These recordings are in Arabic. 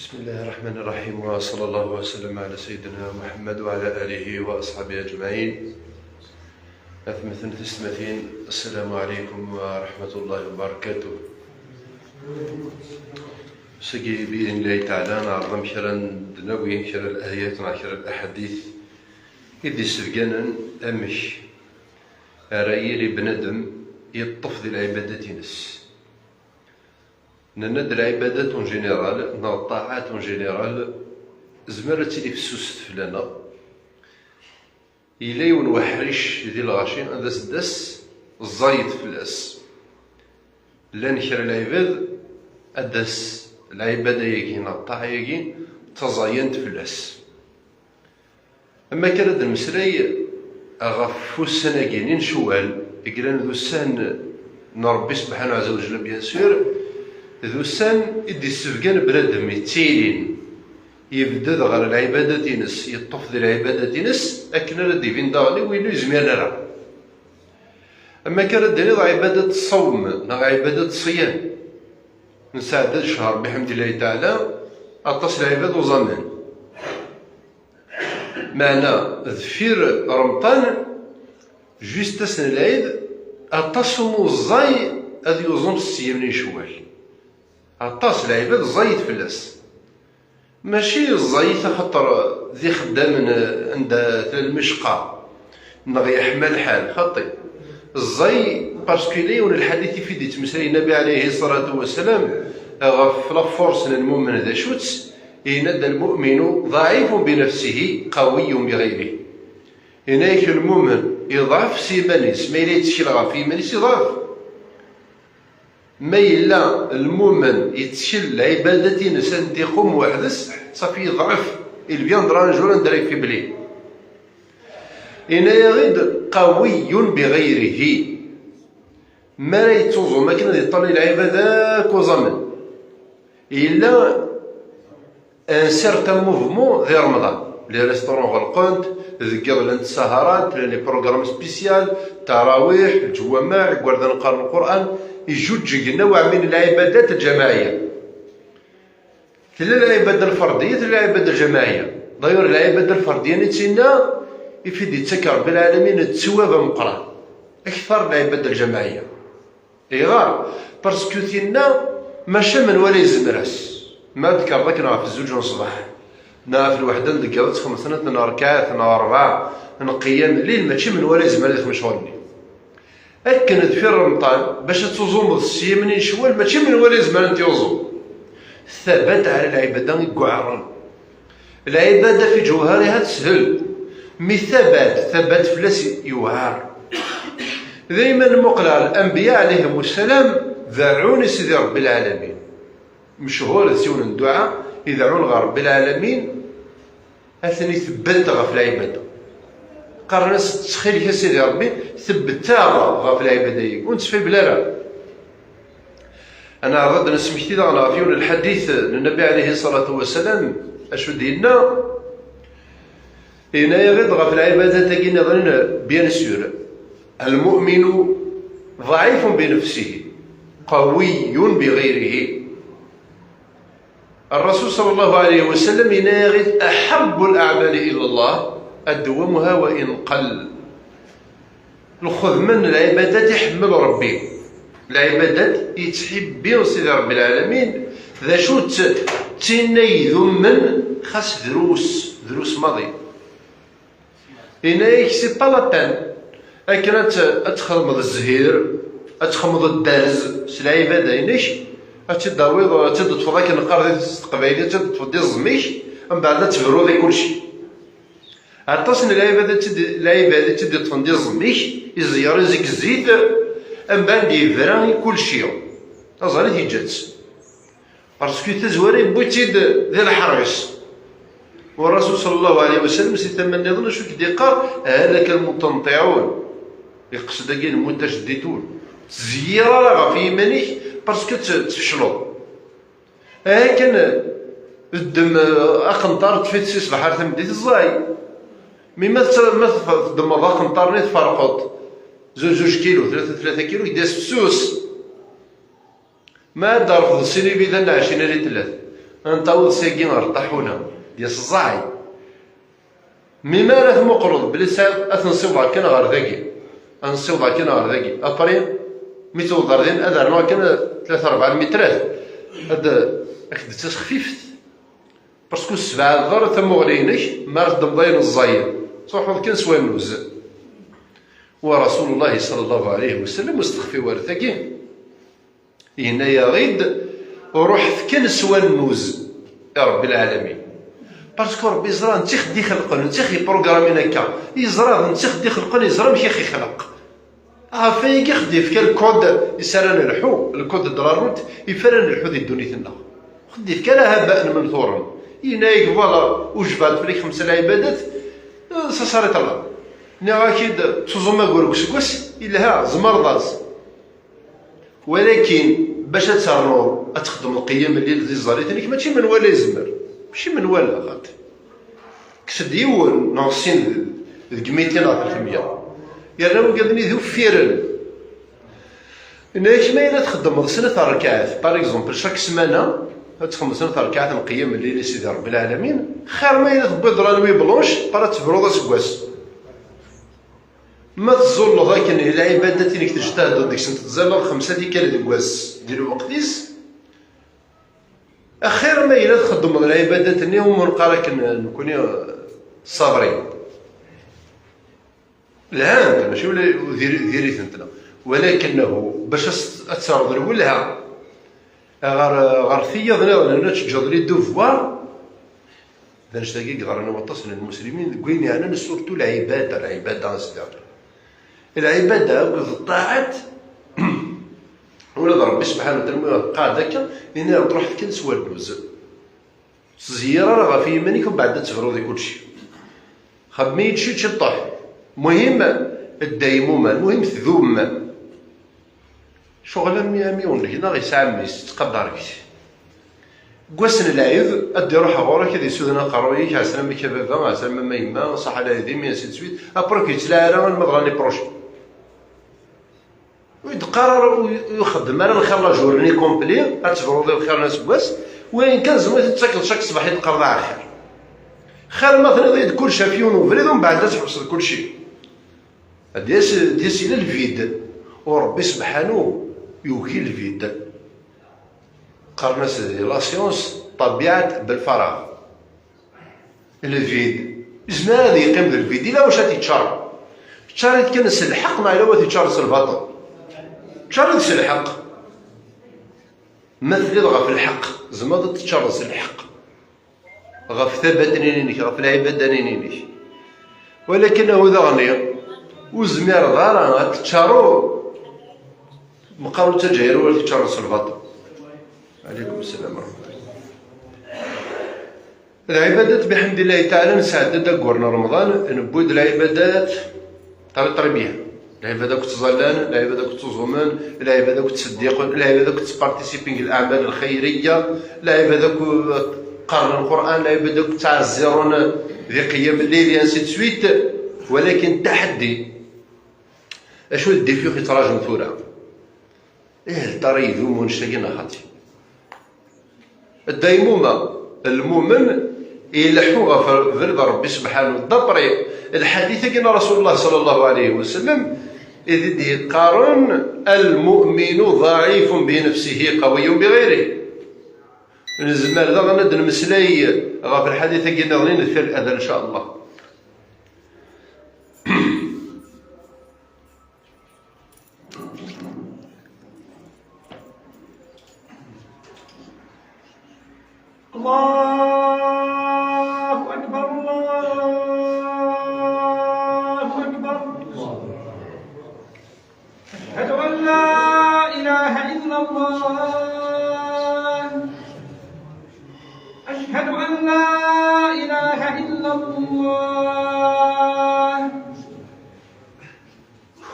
بسم الله الرحمن الرحيم، وصلى الله وسلم على سيدنا محمد وعلى آله وأصحابه أجمعين. أثمثن تسمثين. السلام عليكم ورحمة الله وبركاته. سقي بإذن الله تعالى نعرض شرا دنوي شرا الآيات مع شرا الأحاديث إذ سفقانا أمش رأيي بندم يطفض العبادة نس نند العبادات اون جينيرال الطاعات اون جينيرال زمرت لي فسوست فلانا إلا يون وحريش ديال الغاشين هذا سداس الزايد فلاس لا نكر العباد أداس العبادة يجينا الطاعة يجي تزاينت فلاس. أما كان هذا المسلاي أغفو السنة كاينين شوال إكران ذو السن نربي سبحانه عز وجل بيان سور ذو السن إدي السفقان بنادم يتيلين يبدأ غير العبادة تينس يطفض العبادة تينس أكنا ردي فين داغلي وينو يزمير راه. أما كان ردني عبادة الصوم نا عبادة الصيام نساعد الشهر بحمد الله تعالى أتصل العباد وزمان معنا ذفير رمضان جوست تسن العيد أتصمو الزاي أذ يوزن الصيام شوال أطاس العباد زايد فلاس ماشي الزايد خاطر ذي خدام عند المشقة نغي يحمل الحال خاطي الزاي باسكولي ون الحديث في دي تمسالي النبي عليه الصلاة والسلام غف لافورس المؤمن ذا شوتس يند المؤمن ضعيف بنفسه قوي بغيره. هناك المؤمن يضعف سيمانيس ما يتشيل غف يمانيس يضعف ما إلا المؤمن يتشل العبادة نسان يقوم وحدس صافي يضعف البيان درانجور ندري في بلي إنا يغيد قوي بغيره ما لا يتوزو ما كنا يطلع العبادة كوزامن إلا ان سيرتان موفمون ذي رمضان لي ريستورون غلقونت ذكر لنا السهرات لي بروغرام سبيسيال تراويح الجوامع قعدنا نقرا القران يجوج نوع من العبادات الجماعيه تلا العباده الفرديه تلا العباده الجماعيه. داير العباده الفرديه نتينا يفيد يتسكر بالعالمين التوابه مقران اكثر العباده الجماعيه غار باسكو تينا ماشي من ولا يزمرس ما ذكر ذاك نعرف الزوج ونصبح نعرف الوحده ندقاوت خمسة نا ركعات نا ربعة نا قيام الليل ماشي من ولا يزمرس مشغولني أكن في رمضان باش توزوم الصيام من شوال ماشي من ولا يزمر انت يوزوم ثبت على العباده يقعرن العباده في جوهرها تسهل مي ثبت فلاس يوهر دائما مقلع الانبياء عليهم السلام ذاعون سيدي رب العالمين مشهور سيون الدعاء يدعون رب العالمين اثني ثبت غف العباده قرنس تخيل يا سيدي ربي ثبتها غف العباده ونتفي بلا راه. انا عرضت نسمحتي انا فيون الحديث للنبي عليه الصلاه والسلام اشو دينا هنا يغيض غف العباده تاكينا ظننا بيان سور المؤمن ضعيف بنفسه قوي بغيره. الرسول صلى الله عليه وسلم يناغذ أحب الأعمال إلى الله أدومها وإن قل. الخذ من العبادات يحمل ربي العبادات يتحب بهم سيدي رب العالمين ذا شو تنيذ من خاص دروس ماضي هنا يكسي بلاتان أكنت أتخمض الزهير أتخمض الدرز العبادة هناش أتداوي تدفض ذاك النقار ديال التقبايلية تدفض ديال الزميش من بعد تبرو ذي كلشي عطاسن العبادة تدي تطفن ديال الزميش يزير يزيك الزيت من بعد يبرا كلشي أزالي تيجات باسكو تزواري بوتيد ذي الحرس والرسول صلى الله عليه وسلم سيتمنى يظن شو كديقار هلك المتنطعون يقصد كاين المتشددون تزير راه في يمانيك باسكو تفشلوا كان الدم اقنطار تفيت سي صباح تمديت الزاي ما تدم اقنطار نيت فرقط زوج كيلو 3 كيلو يداس فسوس ما دار في السيني بيدنا 20 ريت 3 نطاول ساكين رطحونا ديال الصزاعي مما راه مقرض بلي اثنصيوض كان غير ذاكي انصيوض كان غير ذاكي ابري ميتوضر دين هذا نوع كان 3 4 مترات هذا اكدت خفيفت باسكو السبعه ضر ثم غلينك ما رد مضاين الزاير صح كان سوا النوز ورسول الله صلى الله عليه وسلم مستخفي ورثاكي هنا يا غيد وروح كان سوا النوز يا رب العالمين باسكو ربي يزرى انت خدي خلقن انت خي بروغرامين هكا يزرى انت خدي خلقن يزرى ماشي خي خلق فايك خدي في الكود يسرن الحو الكود دراروت يفرن الحو ديال دنيتنا خدي في هباء منثورا ينايك فوالا وجبات فيك 5 العبادات صارت الله ني اكيد تزوما كورك سكوس إلها زمرضاز ولكن باش تسرنو تخدم القيام الليل ديال زاريتنيك ماشي من ولا يزمر ماشي من ولا غاد كسد يون ناقصين ذيك 200 ولا 300 يرناو قادني ذو فيرن ناش ما إلا تخدم 3 ركعات باغ اكزومبل شاك سمانه تخدم 3 ركعات من قيام الليل سيدي رب العالمين خير ما إلا تبيض رانوي بلونش برا تفرض سكواس ما تزول ذاك العبادات اللي تجتهد ديك سنت تزال 5 ديك الكواس ديال وقتيس اخير ما إلا تخدم العبادات اللي هما نقراك نكون صابرين العام ماشي ولا ديري ثنتنا ولكنه باش تسرد الولها غير ثيضنا ولا تجد لي دوفوار باش تلاقي غير انا وتصل المسلمين قويني انا سورتو العباده العباده بالطاعات ولا ربي سبحانه وتعالى قاعد هكا لان تروح في كل سوا النوز الزياره راه في يمانك ومن بعد تفرضي كلشي خدمي تشي طاح مهم الديمومه المهم تذوم شغل ميون هنا غير ساعه ميس تقدرك قوسن العيد ادي روح غورك هذه سودنا قرويك على سلام بك بابا على سلام ما يما صح على هذه مي سيت سويت ابروك يتلاعب المغراني بروش ويتقرر ويخدم انا نخلى جورني كومبلي غتفرضي الخير ناس بواس وين كان زعما تاكل شاك صباح يتقرض اخر خير ما تنضيد كل شيء في ونوفريد ومن بعد تحبس كل شيء ديس الى الفيد وربي سبحانه يوكي الفيد قرنس لا سيونس طبيعه بالفراغ الفيد زمان يقيم الفيد الا واش تيتشارب تشارد كان الحق مع لو تيتشارد الباطل تشارد الحق مثل غا في الحق زعما تتشارد الحق غا في ثبات نينيك غا في العباده نينيك ولكنه ذا غني وزمير دار تشارو مقارنة تجاهر ولا تشارو الباطل عليكم السلام ورحمة الله العبادات بحمد الله تعالى نسعد قرنا رمضان نبود العبادات طريبيها العبادة كنت زلان العبادة كنت زومان العبادة كنت تصديقون العبادة كنت بارتيسيبينغ الأعمال الخيرية العبادة كنت قرن القرآن العبادة كنت تعزرون ذي قيام الليل انسيت سويت ولكن التحدي اشو الديفيو كي تراجم ثورة ترى يذومون شتاقينا خاطي الديمومة المؤمن يلحوها في رضا ربي سبحانه الدبري الحديث كان رسول الله صلى الله عليه وسلم إذ قارن المؤمن ضعيف بنفسه قوي بغيره الزمان ذا غند المسلاي غا في الحديث كان غني نثير هذا ان شاء الله الله أكبر الله أكبر أشهد أن لا إله إلا الله أشهد أن لا إله إلا الله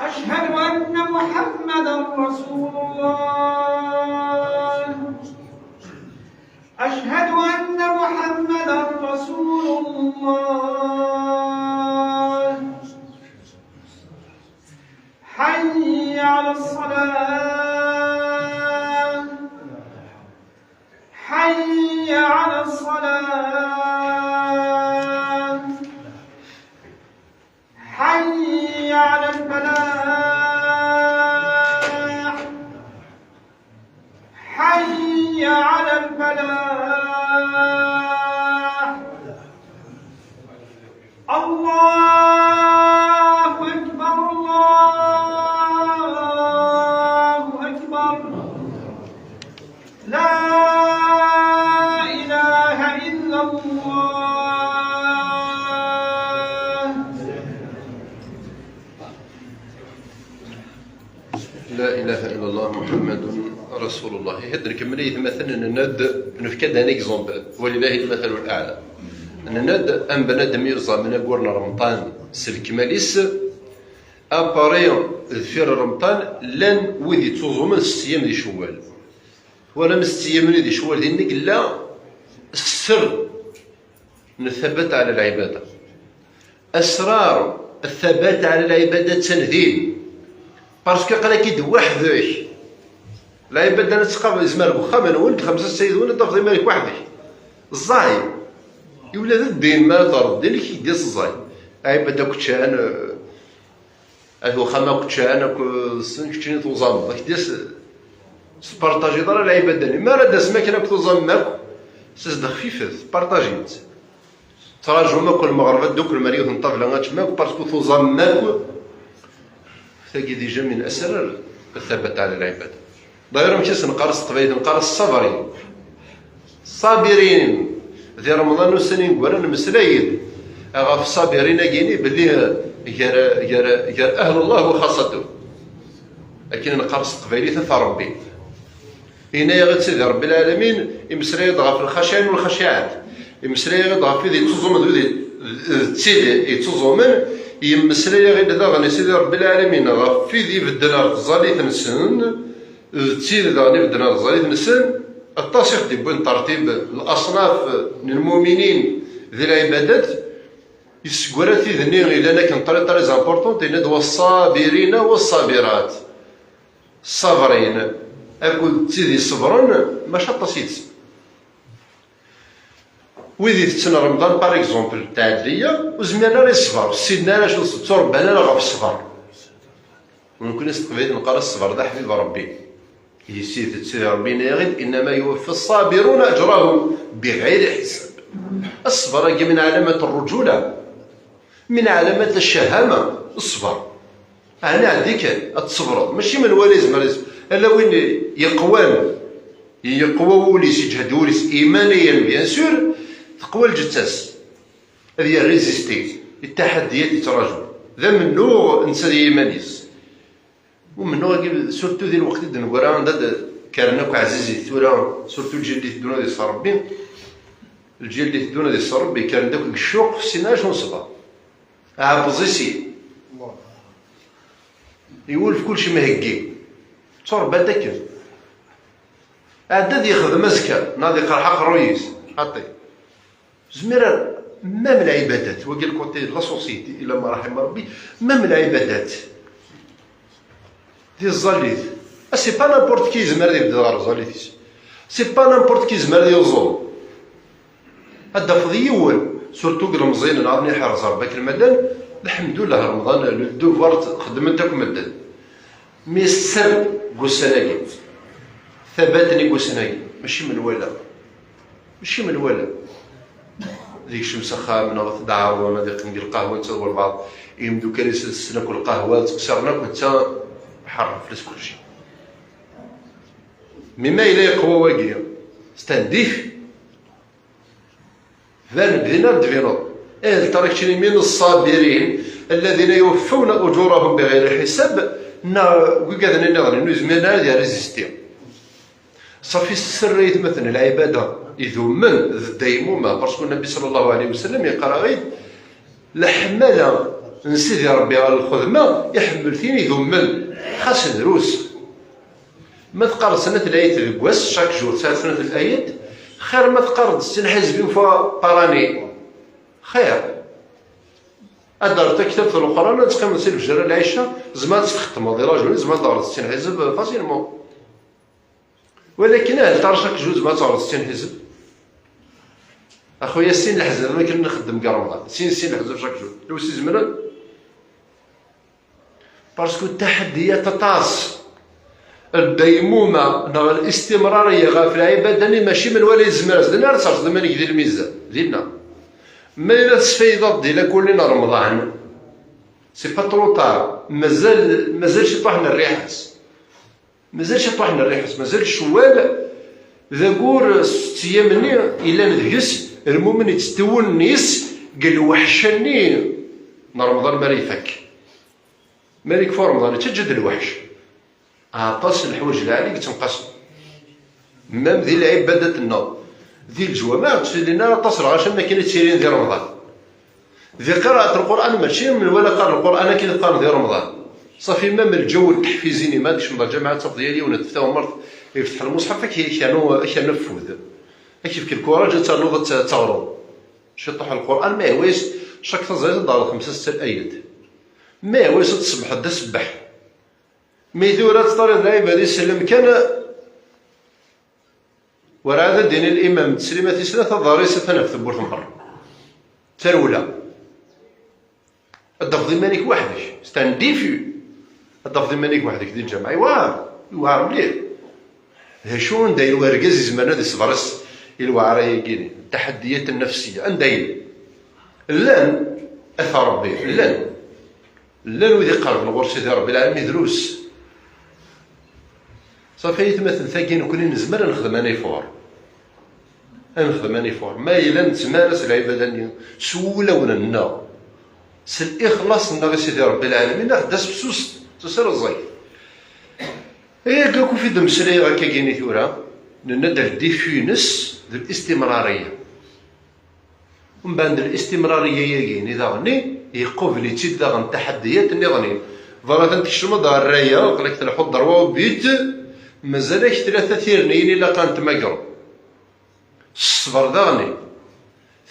أشهد أن محمدا رسول الله أشهد أن محمدا رسول الله حي على الصلاة حي على الصلاة حي على الفلاح حي على الفلاح الله أكبر الله أكبر لا إله إلا الله لا إله إلا الله محمد رسول الله. هذا نكمل مثلا ند نفكد ان اكزومبل ولله المثل الاعلى. ند ام بنادم يرزا من اقورنا رمضان سلك ماليس اباري في رمضان لن وذي توزو من السيام دي شوال ولا من السيام دي شوال دينك لا السر نثبت على العباده. اسرار الثبات على العباده تنذيل باسكو قال كيد وحدك لا يبدا نتقابل زمان بخا ما نولد خمسه السيد ولا تفضي مالك وحدك الزاي يولد الدين ما ترد دينك يدير الزاي اي بدا كتشان هو خما كتشان سن كتشني توزام داك ديس سبارطاجي دار العباده ما راه داس ماكينه توزام ماك ساس دا خفيفه بارطاجيت تراجعوا كل المغاربه دوك المريض نطفل غاتماك باسكو توزام ماك ثقي ديجا من اسرار الثبات على العباده. داير ماشي نقرص قبيله نقرص الصابرين الصابرين في رمضان وسنين قران مسلايد غاف الصابرين كاينين باللي غير اهل الله وخاصته لكن نقرص قبيله ثا ربي هنا يا سيدي رب العالمين يمسلايد غاف الخشعين والخشعات يمسلايد غاف ذي تزوم ذي تسيدي يتزومن يمسلايد غير ذا سيدي رب العالمين غاف في ذي بدنا زاليت نسن تسير داني بدنا الزايد نسن التصيح دي بين ترتيب الاصناف من المؤمنين ذي العبادات يسكوراتي ذني الى انا كان طري زامبورطون تينا دو الصابرين والصابرات الصابرين اكل تسيدي صبرن ماشي طاسيت ويدي تسنى رمضان باغ اكزومبل تاع الدنيا وزمينا راه الصبر سيدنا علاش تربانا راه غا في الصبر ونكون نستقبل نقرا الصبر ده حبيب ربي سيدي ربي يغد انما يوفي الصابرون اجرهم بغير حساب. الصبر من علامه الرجوله من علامه الشهامه الصبر انا عندك التصبر ماشي من وليز مريز الا وين يقوى وليس يجهد وليس ايمانيا بيان سور تقوى الجتاس هذه ريزيستي التحديات اللي تراجعوا ذا منو انسان ايمانيس ومنو سورتو ذي الوقت اللي نقرا عند كارناك عزيزي ثورا سورتو الجيل اللي تدونا ديال ربي الجيل اللي تدونا ديال ربي كان داك الشوق في السناج ونصبا عابزيسي يولف كلشي مهكي تربى داك عدد يخدم مسكا ناضي قرحق رويس عطي زميرة ما من العبادات وقال كونتي لا سوسيتي الا ما رحم ربي ما من العبادات دي الزاليت سي با نامبورت كي يزمر يبدا غير الزاليت سي با نامبورت كي يزمر يوزون هذا فضيول سورتو رمضان نعرفني حرز ربك المدن الحمد لله رمضان لو دوفوار خدمتك مدن مي السر قوسناكي ثباتني قوسناكي ماشي من ولا ذيك الشمس خامنة دعوة ذيك ندير القهوة نتصور البعض يمدو كريس السنة كل قهوة تكسرنا كنت حر فلس كلشي مما إلا يقوى واقيا ستنديف فان بدينا دفينو تركتني من الصابرين الذين يوفون أجورهم بغير حساب وكذا نغني نزمنا ديال ريزيستي صافي السر مثلا العبادة يذمن الديمومة باسكو النبي صلى الله عليه وسلم يقرا غير الحمالة نسيدي ربي على الخدمة يحمل فين يذمن خاص دروس ما تقرا سنة الآيات الكواس شاك جور سنة الآيات خير ما تقرا السن حزبي وفا باراني خير أدرت كتاب في القرآن تقيم نسير في جرى العيشة زمان تختم هذه راجل زمان دارت السن حزب فاسيلمون ولكن هل ترشك جوج ما تعرض 60 حزب اخويا؟ السين الحزب ما كنا نخدم كاع رمضان سين الحزب شاك جوج لو سي زمران باسكو التحديات تطاس الديمومه نا الاستمراريه غا في العباده ماشي من ولا يزمر زدنا رصاص زعما نقدر الميزان ديالنا ما الا تسفيضات ديال كلنا رمضان سي با ترو طار مازال شي طاحنا الريحاس مازال شوال ذاكور 6 ايام مني الا ندهس المؤمن يتستول النيس قال وحشني رمضان ما يفك مالك في رمضان تجد الوحش عطاس الحوايج اللي عليك تنقسم مام ذي العبادات النوم ذي الجوامع تفيد لنا تصل عشان ما كاين تسيرين ذي رمضان ذي قراءة القرآن ماشي من ولا قرأ القرآن كاين قرأ ذي رمضان صافي مام الجو التحفيزي ما ديش من الجامعة ديالي ونتفتاو مرت يفتح المصحف كانوا نفوذ كيف الكره جات تنوض تغرب شي طوح القرآن ما يهويش شاك تزيد دار 5 6 ايات ما يهويش تصبح دا سبح ميدورات طريق العباد يسلم كان ورعاد دين الامام تسليمات يسلا تضاري سفنا في ثبور ثمبر ترولا الضفضي مالك وحدك ستان ديفيو الضفضي مالك وحدك ديال الجامعه يوار مليح هشون داير ورقاز زمان هذا صبرس الوعره يقيني التحديات النفسيه اندايل لان اثر ربي لان وذي قلب نغور سيدي ربي العالمين دروس صافي يتمثل ثاقين وكل نزمر نخدم اني فور ما إلا نتمارس العباده سوله وننا الإخلاص نغي سيدي ربي العالمين ناخداس بسوس تسير الزيف كاكو في دمسري هكا كايني ثورا نندا الديفينس ديال الاستمراريه ومن بعد الاستمراريه ياكيني داغني يقوفلي تيد داغن التحديات النظاميه فوالا تنتكشم دار الرايه قالك تلحو الضروه بيت مازالك 3 ثيرنين الا كانت ماكرو الصبر داغني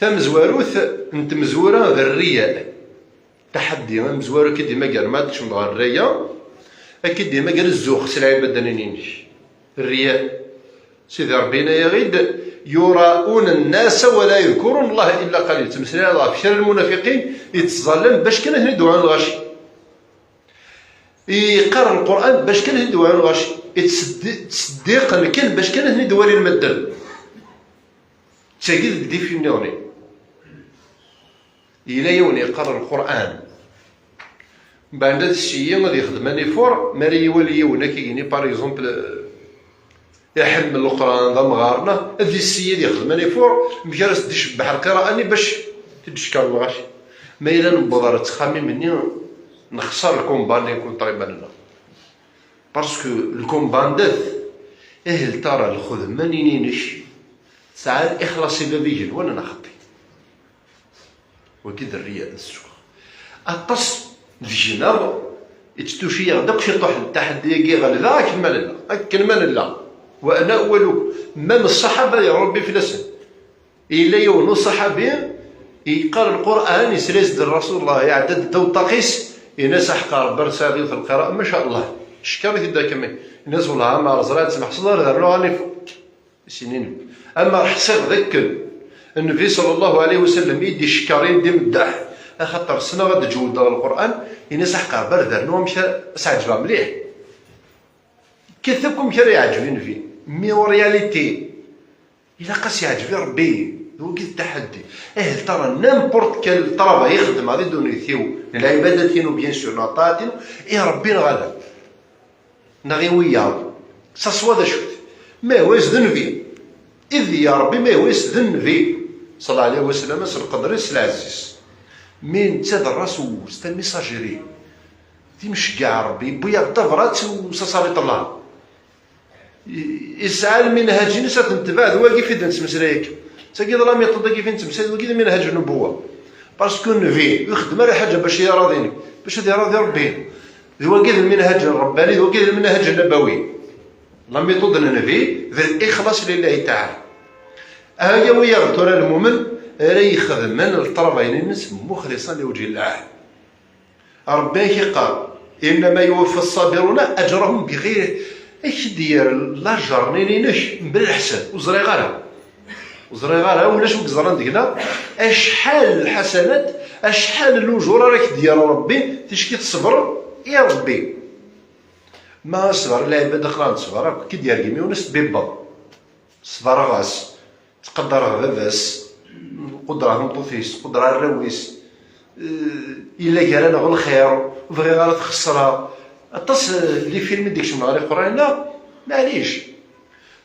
مزواروث انت مزوره ذا الرياء تحدي مزوارو كي ديما كاع ما تكشم دار الرايه اكيد ديما قال الزوخ سلعي بدنينينش الرياء سيدي ربنا يغيد يراؤون الناس ولا يذكرون الله الا قليل تمثل الله في شر المنافقين يتظلم باش كان هنا دعاء الغاشي يقرا القران باش كان هنا دعاء الغاشي تصديق الكل باش كان هنا دوالي المدل تاكيد ديفينيوني الى يوم يقرا القران بعد هذا الشيء غادي يخدم اني فور ماري يولي هنا كيجيني باغ اكزومبل يحمل القران ذا مغارنا هذه السيد يخدم اني فور مجالس تدش بحر القراءه اني باش تدشكر الغاشي ما الا نبغى تخامي مني نخسر الكومبا اللي يكون طريبا لنا باسكو الكومبا ندث اهل ترى الخدمه نينينش ساعات اخلاصي بابيجن وانا نخطي وكذا الرياء السوق التص ديجينا يتشتوشي غداك شي طوح التحدي كي غلبا كمل لا كمل لا وانا اول مام الصحابه يا ربي في الاسم الا يونو الصحابي يقرا القران يسريس الرسول الله يعدد دو طقيس ينسح قارب برسالي في القراءه ما شاء الله شكرت دا كمي الناس والله ما زرات سمح صدر دار راني سنين اما حصير ذاك النبي صلى الله عليه وسلم يدي شكارين يدي مدح خاطر السنه غادي تجود القران ينسح قارب دارنو مشى سعجبها مليح كذبكم كرا يعجبين فيه مي رياليتي الا قاس يعجبني ربي هو كي التحدي ترى نيمبورت كال طرابه يخدم غادي دونيثيو العبادات كانوا بيان سور نعطاتين ربي نغلب نغي وياه ساسوا ذا شوت ما هو ذنبي اذ يا ربي ما هو ذنبي صلى الله عليه وسلم القدر العزيز من تاد الرسول ستا ميساجيري تمشي كاع ربي بويا طفرات وصاصابي طلع يسعى المنهج نسات تنتبع واقف يدن تمسرايك تاكي ظلام يطلق كيف تمسرايك واقف منهج النبوه باسكو نفي يخدم على حاجه باش يراضيني باش يراضي ربي واقف المنهج الرباني واقف المنهج النبوي لم يطلق النبي ذا الاخلاص لله تعالى هيا ويغتر المؤمن راه يخدم من الطرفين الناس مخلصا لوجه الله ربي قال انما يوفى الصابرون اجرهم بغير اش دير لاجر نينينش بالحسن وزري غارها ولاش وكزران ديكنا اشحال الحسنات اشحال الاجور راك ديال ربي تشكي تصبر يا ربي ما صبر العباد خلان صبر كي ديال كيمي وناس بيبا صبر غاس تقدر باباس قدره نطوفيس قدره الرويس الا كان غير الخير وبغي غير تخسرها اتصل لي فيلم ديك شنو غير قران لا معليش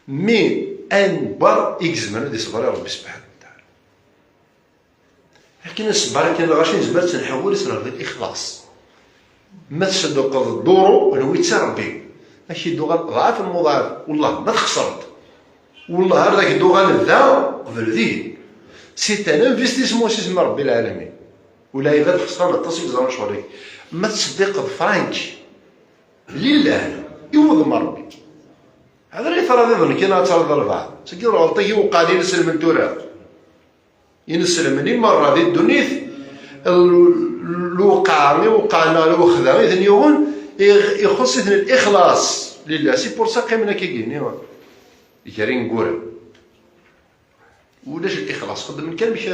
مي ان بار اكزمان دي صبر ربي سبحانه وتعالى لكن الصبر كاين غاشي نزبر تنحول يصرا في الاخلاص ما تصدق الدورو هو يتربي ماشي دوغا ضعف المضاعف والله ما تخسرت والله هذاك الدوغان ذا قبل ذي سي ان انفستيسمون سيسمى ربي العالمين ولا اذا تخسر التصيد زعما شغلك ما تصدق فرانك لله يوض مربي هذا اللي ثرى ذن كاين اثر ضربه سكي غلطي وقع لي نسلم من تورا ينسلمني مره ذي الدنيث الوقع وقعنا له خذا اذن يغون يخص الاخلاص لله سي بور سا قيمنا كيكيني يجري نقول ولاش الاخلاص قد من كان باش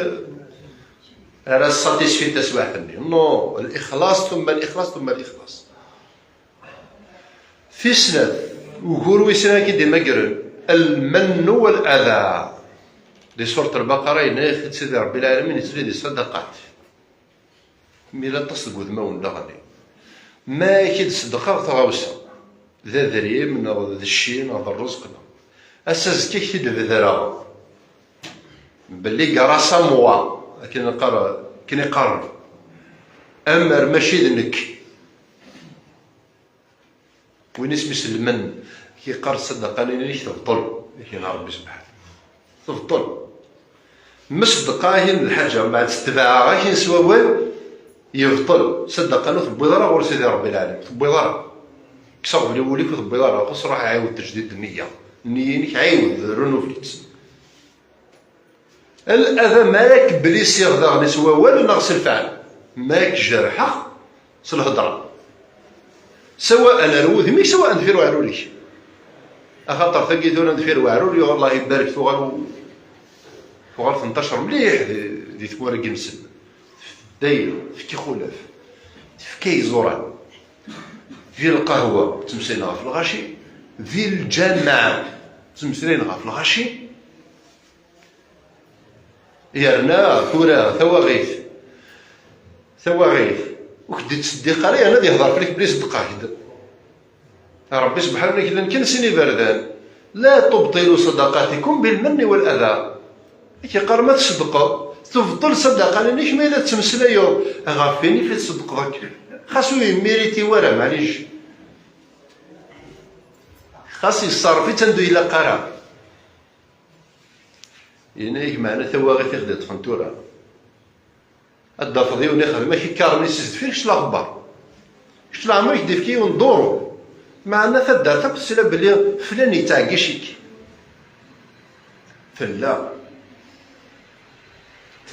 راه ساتيسفي تسواحني نو الاخلاص ثم الاخلاص ثم الاخلاص في سنة وقولوا يسنا كي ديما قرن المن والاذى دي سورة البقرة يناخذ سيدي ربي العالمين يسري دي صدقات ميلا تصدقوا ذماون لغني ما كي تصدقها تغاوسها ذا ذريم ذا الشين ذا الرزق اساس كي تدبذرا باللي قرا ساموا كي نقرا امر ماشي ذنك وين اسمي سلمان كي قرا الصدقه لي تبطل كي ربي سبحانه تبطل مصدقه هي الحاجه مع تتبعها غير سواوال يبطل صدقه تبيضرا غير سيدي ربي العالمين تبيضرا كسر وليك تبيضرا خص راح يعاود تجديد النيه النيه عاود رونوفليت الاذى مالك بليس يغدر نسوا والو نغسل الفعل ماك جرحه الهضره سواء نرود مي سواء ندير وعرو ليك اخاطر ثقيتونا ندير وعرو لي والله يبارك فوغالو 18 مليح دي ثوارق نسن داير في كي خلاف في كي زوران في القهوه تمسينا في الغاشي في الجامعه تمسينا في الغاشي يرنا كورا ثواغيث وكدي تصدي قاري انا يهضر فيك بلي صدقه ربي سبحانه وتعالى كان سيني بردان لا تبطلوا صدقاتكم بالمن والاذى كي قال ما تصدقوا تفضل صدقه لانك ما الا تمسلايو غافيني في تصدق ذاك خاصو يميريتي ورا معليش خاص يصرفي تندو الى قرا يعني معنا ثواغي تخدم تفنتورا الدافضي ونخدم ماشي كارني سيزد فيك شلا الاخبار شلا عمرك ديفكي وندورو معنا ثدار تقسل بلي فلان يتعقشك فلا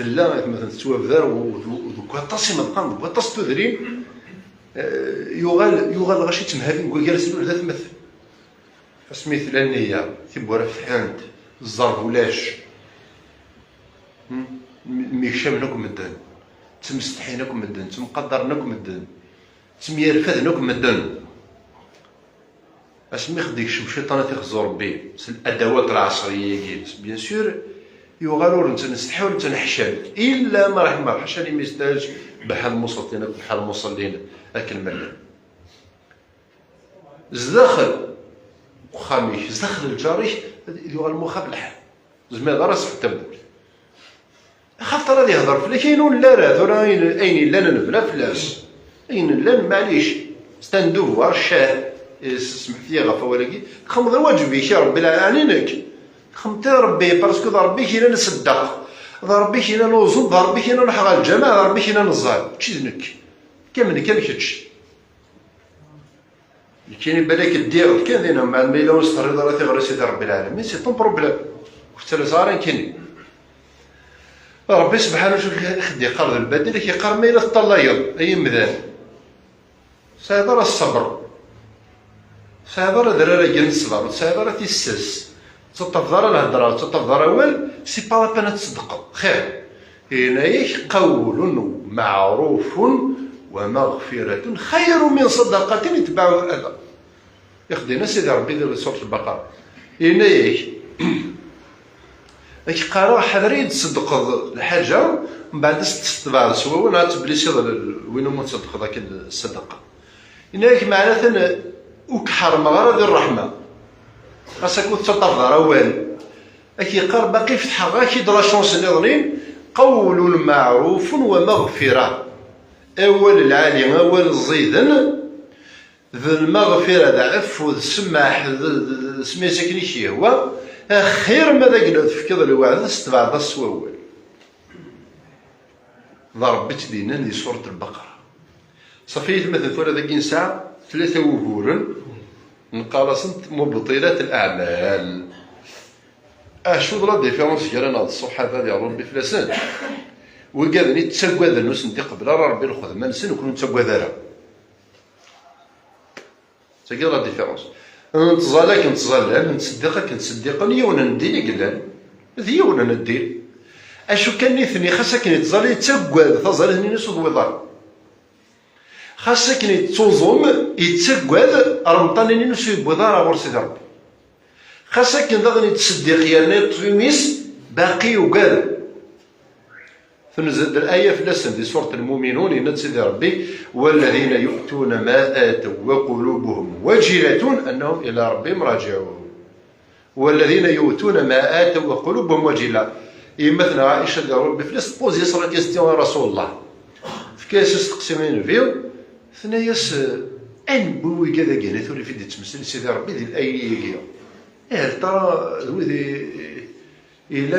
مثلا تسوى ودوك طاسي ما بقى دوك طاس تدري يغال غاشي تمهابين نقول جالس له ثلاث مثل سميت الانيه تيبورا فحانت الزرب ولاش ميشامنكم مدن تمستحينكم مدن تمقدرنكم مدن تميرفدنكم مدن اسمي خديك شوف شيطان تيخزو ربي الادوات العصريه بيان سور يغالور انت نستحاول انت نحشام الا ما رحم الله حاشا لي ميستاج بحال المصلين بحال المصلين اكل ملان زداخل وخاميش زداخل الجاريش يغال المخاب الحال زعما راه صح تبول خاف راه يهضر فلا كاينون لا راه اين لا نبلا فلاس اين لا معليش ستاندوفوار شاه سمح فيا غفا ولكن خمض واجبي يا ربي العالمين خمت ربي باسكو ربي كاين نصدق ربي كاين نوزن ربي كاين نحرى الجماعه ربي كاين نزال شي ذنك كامل كتش كاين بالك دير كان دينا مع الميلون ستريد راه تيغري سيدي ربي العالمين سي طون بروبليم حتى صارين كاين ربي سبحانه وتعالى خدي قرض البديل كيقار ما الا طلايض اي مذان سيدي راه الصبر سايبر درارة جن الصغار سايبر تيسس تطفضر الهضرة تطفضر أول سي با بان تصدق خير هنايا قول معروف ومغفرة خير من صدقة يتبعها الأذى. يخدينا سيدي ربي ديال سورة البقرة هنايا قالوا حذري تصدق الحاجة من بعد تستبع سوا نعرف بلي سي وين ما تصدق ذاك الصدقة هناك معناتها وكحرم غير الرحمة خاصك تطفضر أول أكي قال باقي فتح غا كي درا شونس نظنين قول معروف ومغفرة أول العالي أول الزيدن ذو المغفرة ذا عفو ذو السماح ذو سمي ساكني شي هو خير ماذا قلنا تفكر الوعد استبعد السواول ضربت دينا دي سورة البقرة صفية مثل ثورة ذاك ساعة 3 وهورا نقالصنت مبطلات الأعمال شو لا ديفيرونس كيرانا الصحابة ديال ربي فلاسان وقالني تسقى نوس ندي قبل ربي ناخذ ما نسن وكون تسقى ذرا تسقى لا ديفيرونس نتظلك نتظلل نتصدقك نتصدق يونا ندير قلال يونا ندير اشو كان نثني خاصك نتظلل تسقى تظلل نيس وضوضار خاصك نتوزم يتسقى رمطاني نيس وضوضار ورسي ربي خاصك نضغني تصدق يعني تفيميس باقي وقال فنزل الآية في الأسن في سورة المؤمنون إن سيدي ربي والذين يؤتون ما آتوا وقلوبهم وجلة أنهم إلى ربهم راجعون والذين يؤتون ما آتوا وقلوبهم وجلة مثلا عائشة ديال ربي فلاس بوزي صرا كيستيون رسول الله في كاس تقسيمين فيو ثناياس أن بوي كذا كاين ثوري في دي تمثل سيدي ربي ديال الآية هل ترى ذوي إلى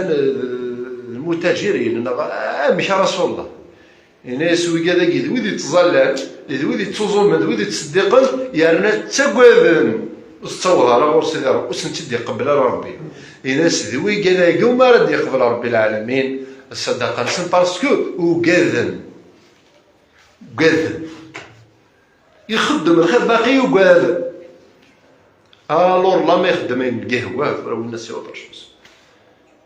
المتاجرين مش رسول الله الناس وكذا ذوي تظلل ذوي تزوم ذوي تصدقن يعني تسقذن استوضر ورسل ربي وسنتدي قبل ربي الناس ذوي كذا ما رد يقبل ربي العالمين الصدقه سن باسكو وكذن يخدم الخير باقي وكذن الور لا ما يخدم القهوه ولا الناس يوضر شمس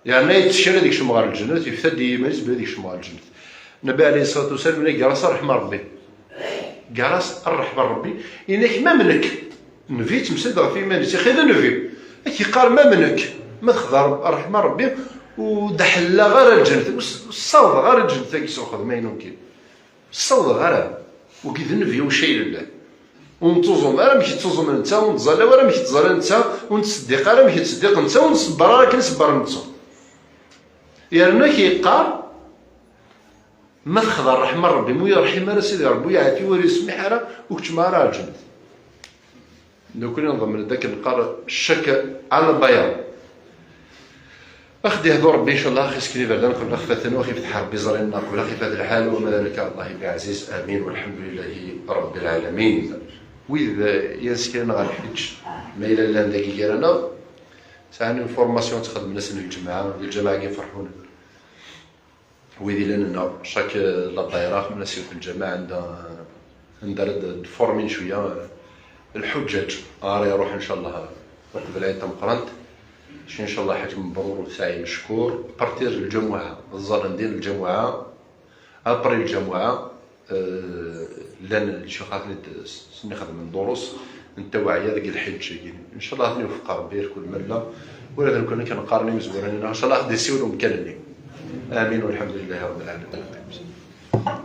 يعني يتشرى ديك شمغار الجنة يفتد يمارس بلا ديك شمغار الجنة النبي عليه الصلاة والسلام من جالس رحمة ربي جالس الرحمة ربي إنك ما منك نفيت مسد في مانيس خير نفي كي قال ما منك ما تخضر رحمة ربي ودحل غير الجنة الصوت غير الجنة كي سوخذ ما يمكن الصوت غير وكي نفي وشيء لله ونتوزم انا ماشي توزم انت ونتزال ولا ماشي تزال انت ونتصدق انا ماشي تصدق انت ونصبر راك نصبر انت يعني كيقال ما تخضر رحمة ربي مو يرحم راه سيدي ربي يعافي ويسمح راه وكتما راه الجنة لو كنا نضمن ذاك القار الشك على البياض اخدي هذو ربي ان شاء الله خيس كلي بعدا قبل خفاتنا وخي فتح ربي زرينا قبل خي في هذا الحال وما ذلك الله بعزيز امين والحمد لله رب العالمين. وإذا ينسكن غنحج ما إلا لان داكي كيرانا ساعني فورماسيون تخدم الناس الجماعة كيفرحونا وإذا لنا شاك لا دايره الناس في الجماعة عندها فورمين شوية الحجاج راه يروح إن شاء الله قبل عيد تمقرنت إن شاء الله حج مبرور وسعي مشكور بارتير الجمعة الظاهر ديال الجمعة أبري الجمعة لان الشيخات اللي خدم من دروس التوعيه ذاك الحج ان شاء الله نوفق ربي كل مره ولا كنا كنقارنوا مزورين ان شاء الله غادي يسيروا مكانني امين والحمد لله رب العالمين.